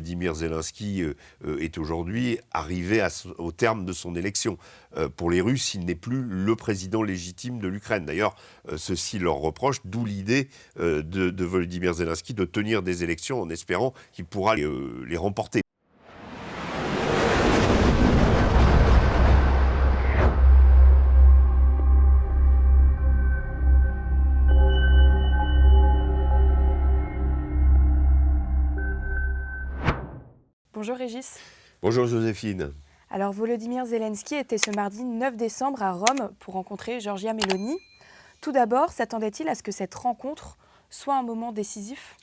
Volodymyr Zelensky est aujourd'hui arrivé au terme de son élection. Pour les Russes, il n'est plus le président légitime de l'Ukraine. D'ailleurs, ceci leur reproche, d'où l'idée de Volodymyr Zelensky de tenir des élections en espérant qu'il pourra les remporter. Bonjour Régis. Bonjour Joséphine. Alors Volodymyr Zelensky était ce mardi 9 décembre à Rome pour rencontrer Giorgia Meloni. Tout d'abord, s'attendait-il à ce que cette rencontre soit un moment décisif ?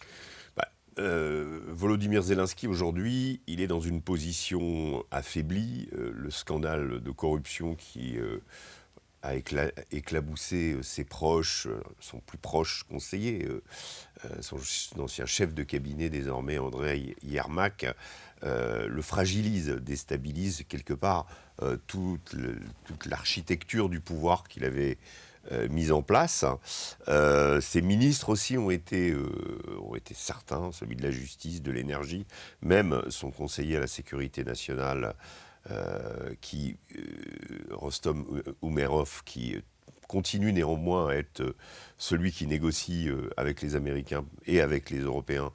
Volodymyr Zelensky, aujourd'hui, il est dans une position affaiblie. Le scandale de corruption qui a éclaboussé ses proches, son plus proche conseiller, son ancien chef de cabinet désormais, Andrei Yermak, le fragilise, déstabilise quelque part toute l'architecture du pouvoir qu'il avait mise en place. Ses ministres aussi ont été certains, celui de la justice, de l'énergie, même son conseiller à la sécurité nationale, Rostom Umerov, qui continue néanmoins à être celui qui négocie avec les Américains et avec les Européens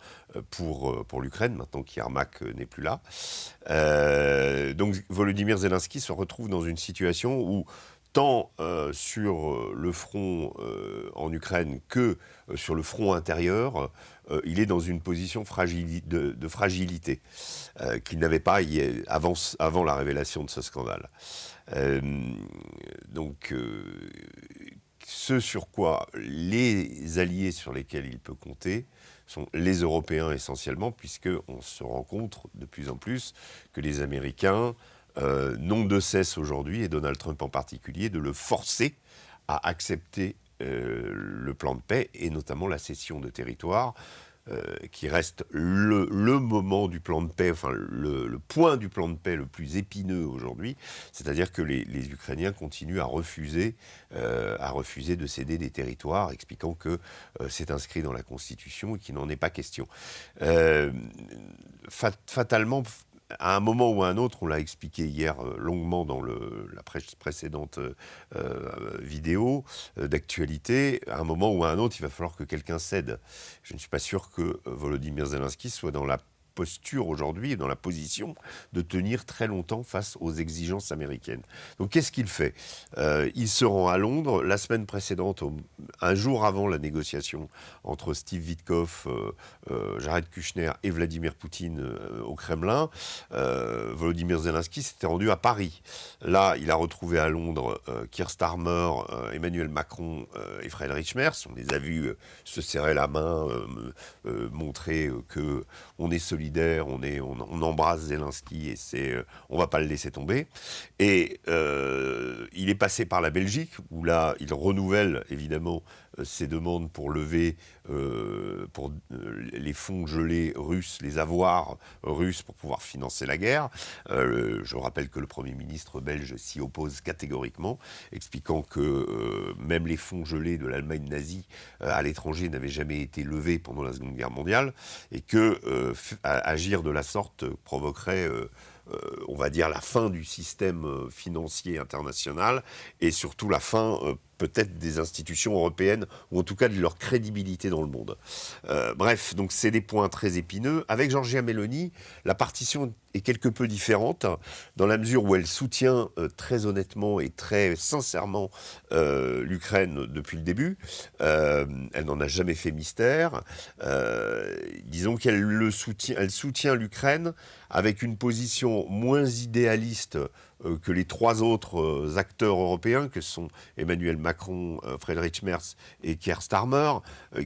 pour l'Ukraine, maintenant qu'Yermak n'est plus là. Donc Volodymyr Zelensky se retrouve dans une situation où, tant sur le front en Ukraine que sur le front intérieur, il est dans une position de fragilité qu'il n'avait pas avant la révélation de ce scandale. Ce sur quoi les alliés sur lesquels il peut compter sont les Européens essentiellement, puisqu'on se rend compte de plus en plus que les Américains n'ont de cesse aujourd'hui, et Donald Trump en particulier, de le forcer à accepter le plan de paix, et notamment la cession de territoire, qui reste le moment du plan de paix, enfin le point du plan de paix le plus épineux aujourd'hui, c'est-à-dire que les Ukrainiens continuent à refuser de céder des territoires, expliquant que c'est inscrit dans la Constitution et qu'il n'en est pas question. Fatalement, à un moment ou à un autre, on l'a expliqué hier longuement dans la précédente vidéo d'actualité, à un moment ou à un autre, il va falloir que quelqu'un cède. Je ne suis pas sûr que Volodymyr Zelensky soit dans la posture aujourd'hui et dans la position de tenir très longtemps face aux exigences américaines. Donc qu'est-ce qu'il fait ? Il se rend à Londres la semaine précédente, un jour avant la négociation entre Steve Witkoff, Jared Kushner et Vladimir Poutine au Kremlin. Volodymyr Zelensky s'était rendu à Paris. Là, il a retrouvé à Londres Keir Starmer, Emmanuel Macron et Friedrich Merz. On les a vus se serrer la main, montrer que on est solidaire, on embrasse Zelensky et on va pas le laisser tomber. Et il est passé par la Belgique, où là, il renouvelle évidemment ses demandes pour lever les fonds gelés russes, les avoirs russes pour pouvoir financer la guerre. Je rappelle que le Premier ministre belge s'y oppose catégoriquement, expliquant que même les fonds gelés de l'Allemagne nazie à l'étranger n'avaient jamais été levés pendant la Seconde Guerre mondiale, et que agir de la sorte provoquerait on va dire la fin du système financier international et surtout la fin peut-être des institutions européennes, ou en tout cas de leur crédibilité dans le monde. Bref, donc c'est des points très épineux. Avec Giorgia Meloni, la partition est quelque peu différente, dans la mesure où elle soutient très honnêtement et très sincèrement l'Ukraine depuis le début. Elle n'en a jamais fait mystère. Disons qu'elle soutient l'Ukraine avec une position moins idéaliste que les trois autres acteurs européens, que sont Emmanuel Macron, Friedrich Merz et Keir Starmer,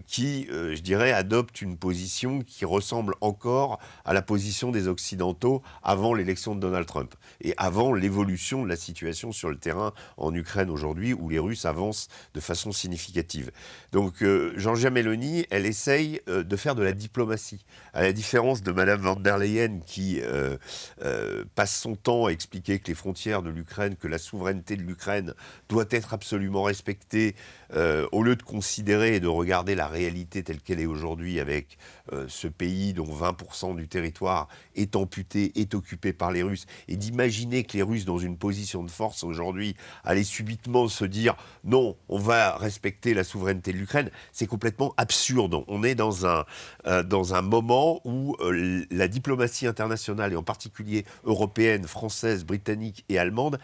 qui, je dirais, adoptent une position qui ressemble encore à la position des Occidentaux avant l'élection de Donald Trump et avant l'évolution de la situation sur le terrain en Ukraine aujourd'hui, où les Russes avancent de façon significative. Donc, Giorgia Meloni, elle essaye de faire de la diplomatie, à la différence de Madame von der Leyen, qui passe son temps à expliquer que les frontières frontières de l'Ukraine, que la souveraineté de l'Ukraine doit être absolument respectée, au lieu de considérer et de regarder la réalité telle qu'elle est aujourd'hui avec ce pays dont 20% du territoire est amputé, est occupé par les Russes, et d'imaginer que les Russes, dans une position de force aujourd'hui, allaient subitement se dire « non, on va respecter la souveraineté de l'Ukraine », c'est complètement absurde. On est dans un moment où la diplomatie internationale, et en particulier européenne, française, britannique et allemande,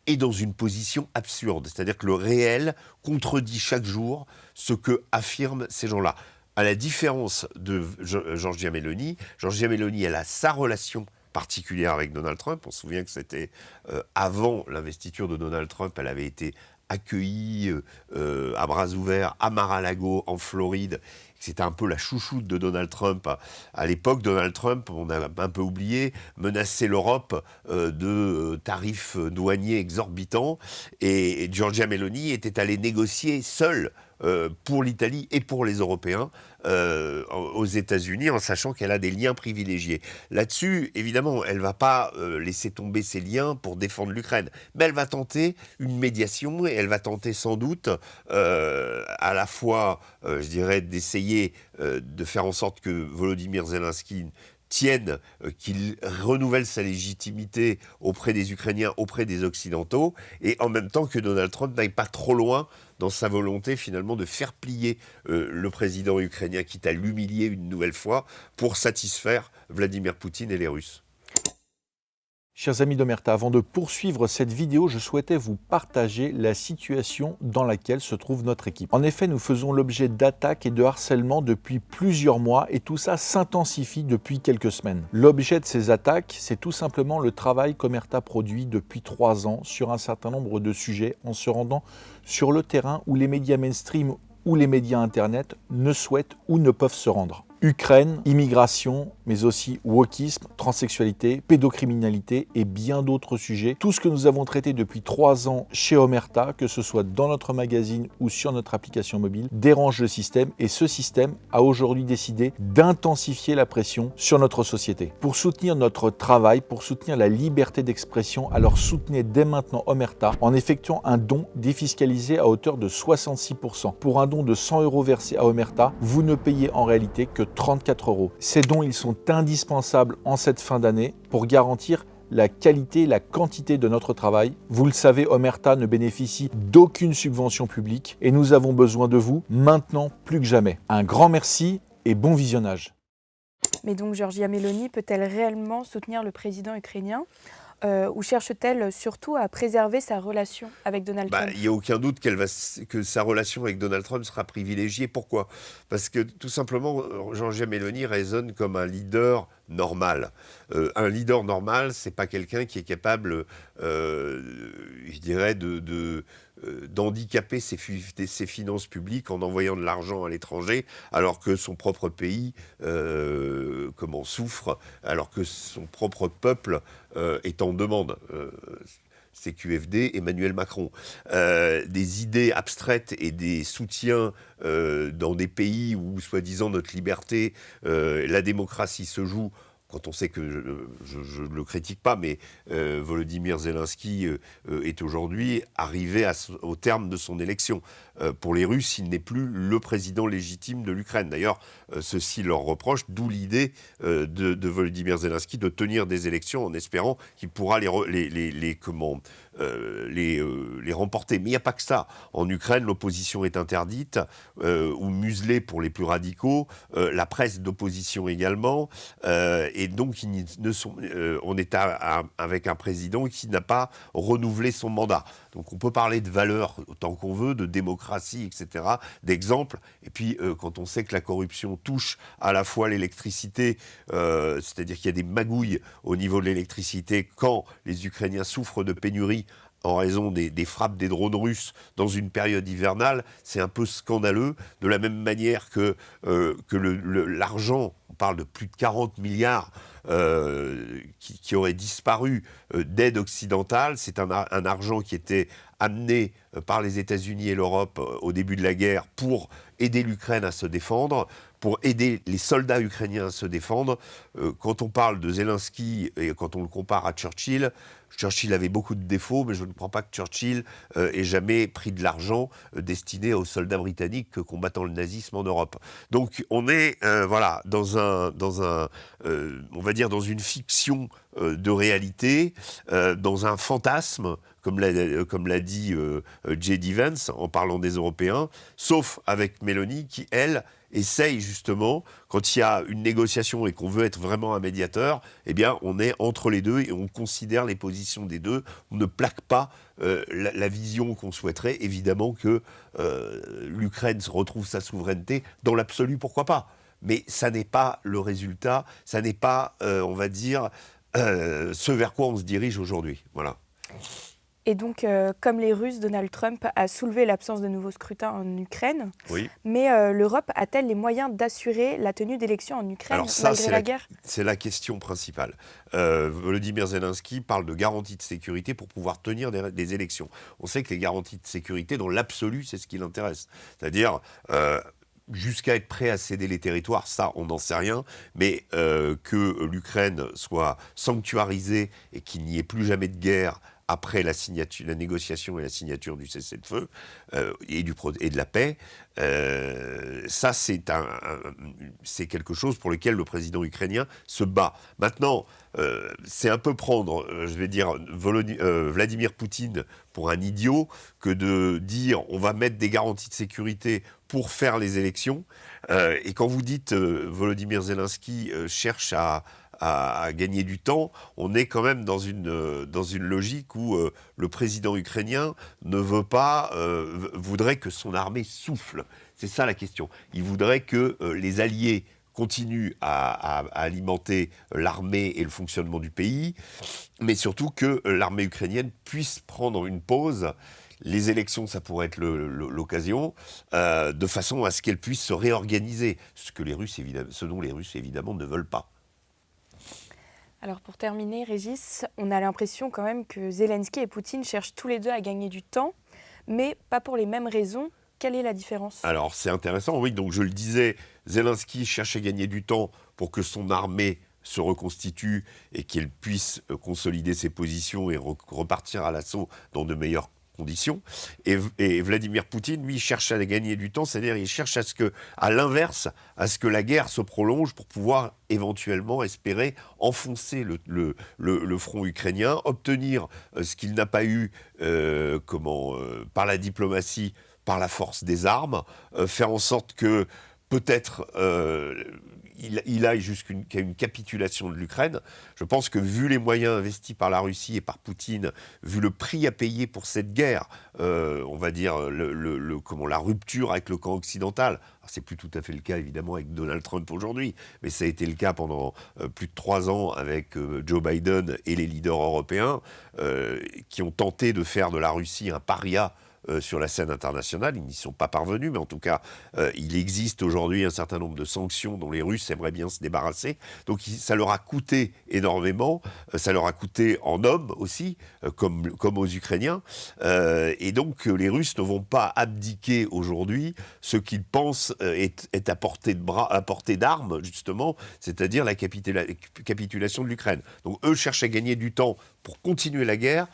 est dans une position absurde. C'est-à-dire que le réel contredit chaque jour ce que affirment ces gens-là. À la différence de Giorgia Meloni, elle a sa relation particulière avec Donald Trump. On se souvient que c'était avant l'investiture de Donald Trump, elle avait été accueillie à bras ouverts à Mar-a-Lago, en Floride. C'était un peu la chouchoute de Donald Trump. À l'époque, Donald Trump, on a un peu oublié, menaçait l'Europe de tarifs douaniers exorbitants. Et Giorgia Meloni était allée négocier seule pour l'Italie et pour les Européens aux États-Unis, en sachant qu'elle a des liens privilégiés. Là-dessus, évidemment, elle ne va pas laisser tomber ses liens pour défendre l'Ukraine, mais elle va tenter une médiation, et elle va tenter sans doute à la fois, je dirais, d'essayer de faire en sorte que Volodymyr Zelensky tienne, qu'il renouvelle sa légitimité auprès des Ukrainiens, auprès des Occidentaux, et en même temps que Donald Trump n'aille pas trop loin dans sa volonté finalement de faire plier le président ukrainien, quitte à l'humilier une nouvelle fois, pour satisfaire Vladimir Poutine et les Russes. Chers amis d'Omerta, avant de poursuivre cette vidéo, je souhaitais vous partager la situation dans laquelle se trouve notre équipe. En effet, nous faisons l'objet d'attaques et de harcèlement depuis plusieurs mois, et tout ça s'intensifie depuis quelques semaines. L'objet de ces attaques, c'est tout simplement le travail qu'Omerta produit depuis 3 ans sur un certain nombre de sujets, en se rendant sur le terrain où les médias mainstream ou les médias internet ne souhaitent ou ne peuvent se rendre. Ukraine, immigration, mais aussi wokisme, transsexualité, pédocriminalité et bien d'autres sujets. Tout ce que nous avons traité depuis 3 ans chez Omerta, que ce soit dans notre magazine ou sur notre application mobile, dérange le système, et ce système a aujourd'hui décidé d'intensifier la pression sur notre société. Pour soutenir notre travail, pour soutenir la liberté d'expression, alors soutenez dès maintenant Omerta en effectuant un don défiscalisé à hauteur de 66%. Pour un don de 100 € versé à Omerta, vous ne payez en réalité que 34 €. Ces dons, ils sont indispensables en cette fin d'année pour garantir la qualité et la quantité de notre travail. Vous le savez, Omerta ne bénéficie d'aucune subvention publique et nous avons besoin de vous maintenant plus que jamais. Un grand merci et bon visionnage. Mais donc Giorgia Meloni peut-elle réellement soutenir le président ukrainien ou cherche-t-elle surtout à préserver sa relation avec Donald Trump ? Il n'y a aucun doute que sa relation avec Donald Trump sera privilégiée. Pourquoi ? Parce que tout simplement, Giorgia Meloni résonne comme un leader normal. Un leader normal, c'est pas quelqu'un qui est capable, je dirais, d'handicaper ses finances publiques en envoyant de l'argent à l'étranger, alors que son propre pays souffre, alors que son propre peuple est en demande. CQFD, Emmanuel Macron. Des idées abstraites et des soutiens dans des pays où, soi-disant, notre liberté, la démocratie se joue. Quand on sait que, je ne le critique pas, mais Volodymyr Zelensky est aujourd'hui arrivé au terme de son élection. Pour les Russes, il n'est plus le président légitime de l'Ukraine. D'ailleurs, ceci leur reproche, d'où l'idée de Volodymyr Zelensky de tenir des élections en espérant qu'il pourra les remporter. Mais il n'y a pas que ça. En Ukraine, l'opposition est interdite ou muselée pour les plus radicaux, la presse d'opposition également, et donc on est avec un président qui n'a pas renouvelé son mandat. Donc on peut parler de valeurs autant qu'on veut, de démocratie, etc., d'exemples. Et puis quand on sait que la corruption touche à la fois l'électricité, c'est-à-dire qu'il y a des magouilles au niveau de l'électricité quand les Ukrainiens souffrent de pénurie en raison des frappes des drones russes dans une période hivernale, c'est un peu scandaleux. De la même manière que l'argent, on parle de plus de 40 milliards qui auraient disparu d'aide occidentale. C'est un argent qui était amené par les États-Unis et l'Europe au début de la guerre pour aider l'Ukraine à se défendre. pour aider les soldats ukrainiens à se défendre. Quand on parle de Zelensky et quand on le compare à Churchill, Churchill avait beaucoup de défauts, mais je ne crois pas que Churchill ait jamais pris de l'argent destiné aux soldats britanniques combattant le nazisme en Europe. Donc on est voilà, on va dire dans une fiction de réalité, dans un fantasme, comme l'a dit J.D. Vance en parlant des Européens, sauf avec Mélanie qui, elle, essaye justement, quand il y a une négociation et qu'on veut être vraiment un médiateur, eh bien on est entre les deux et on considère les positions des deux. On ne plaque pas la vision qu'on souhaiterait. Évidemment que l'Ukraine retrouve sa souveraineté dans l'absolu, pourquoi pas. Mais ça n'est pas le résultat, ça n'est pas, on va dire, ce vers quoi on se dirige aujourd'hui. Voilà. Et donc, comme les Russes, Donald Trump a soulevé l'absence de nouveaux scrutins en Ukraine. Oui. Mais l'Europe a-t-elle les moyens d'assurer la tenue d'élections en Ukraine malgré la guerre ? C'est la question principale. Volodymyr Zelensky parle de garanties de sécurité pour pouvoir tenir des élections. On sait que les garanties de sécurité, dans l'absolu, c'est ce qui l'intéresse. C'est-à-dire jusqu'à être prêt à céder les territoires, ça, on n'en sait rien, mais que l'Ukraine soit sanctuarisée et qu'il n'y ait plus jamais de guerre après la négociation et la signature du cessez-le-feu et de la paix, ça c'est quelque chose pour lequel le président ukrainien se bat. Maintenant, c'est un peu prendre, je vais dire, Vladimir Poutine pour un idiot que de dire on va mettre des garanties de sécurité pour faire les élections. Et quand vous dites Volodymyr Zelensky cherche à gagner du temps, on est quand même dans une logique où le président ukrainien ne veut pas, voudrait que son armée souffle. C'est ça la question. Il voudrait que les alliés continuent à alimenter l'armée et le fonctionnement du pays, mais surtout que l'armée ukrainienne puisse prendre une pause. Les élections, ça pourrait être l'occasion, de façon à ce qu'elle puisse se réorganiser, ce dont les Russes évidemment ne veulent pas. Alors pour terminer, Régis, on a l'impression quand même que Zelensky et Poutine cherchent tous les deux à gagner du temps, mais pas pour les mêmes raisons. Quelle est la différence ? Alors c'est intéressant, oui, donc je le disais, Zelensky cherche à gagner du temps pour que son armée se reconstitue et qu'elle puisse consolider ses positions et repartir à l'assaut dans de meilleures conditions. Et Vladimir Poutine, lui, cherche à gagner du temps, c'est-à-dire il cherche à l'inverse, à ce que la guerre se prolonge pour pouvoir éventuellement espérer enfoncer le front ukrainien, obtenir ce qu'il n'a pas eu par la diplomatie, par la force des armes, faire en sorte que peut-être il aille jusqu'à une capitulation de l'Ukraine. Je pense que vu les moyens investis par la Russie et par Poutine, vu le prix à payer pour cette guerre, on va dire la rupture avec le camp occidental. Alors, c'est plus tout à fait le cas évidemment avec Donald Trump aujourd'hui, mais ça a été le cas pendant plus de 3 ans avec Joe Biden et les leaders européens qui ont tenté de faire de la Russie un paria sur la scène internationale. Ils n'y sont pas parvenus, mais en tout cas, il existe aujourd'hui un certain nombre de sanctions dont les Russes aimeraient bien se débarrasser. Donc ça leur a coûté énormément, ça leur a coûté en hommes aussi, comme aux Ukrainiens. Et donc les Russes ne vont pas abdiquer aujourd'hui ce qu'ils pensent est à portée d'armes, justement, c'est-à-dire la capitulation de l'Ukraine. Donc eux cherchent à gagner du temps pour continuer la guerre.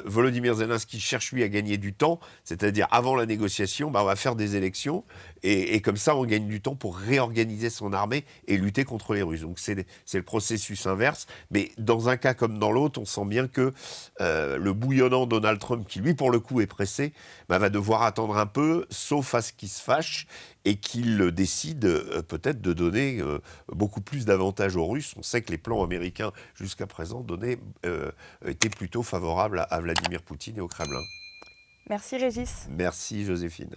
Volodymyr Zelensky cherche lui à gagner du temps, c'est-à-dire avant la négociation, on va faire des élections et comme ça on gagne du temps pour réorganiser son armée et lutter contre les Russes. Donc c'est le processus inverse, mais dans un cas comme dans l'autre, on sent bien que le bouillonnant Donald Trump, qui lui pour le coup est pressé, va devoir attendre un peu, sauf à ce qu'il se fâche et qu'il décide peut-être de donner beaucoup plus d'avantages aux Russes. On sait que les plans américains jusqu'à présent étaient plutôt favorables à Vladimir Poutine et au Kremlin. Merci Régis. Merci Joséphine.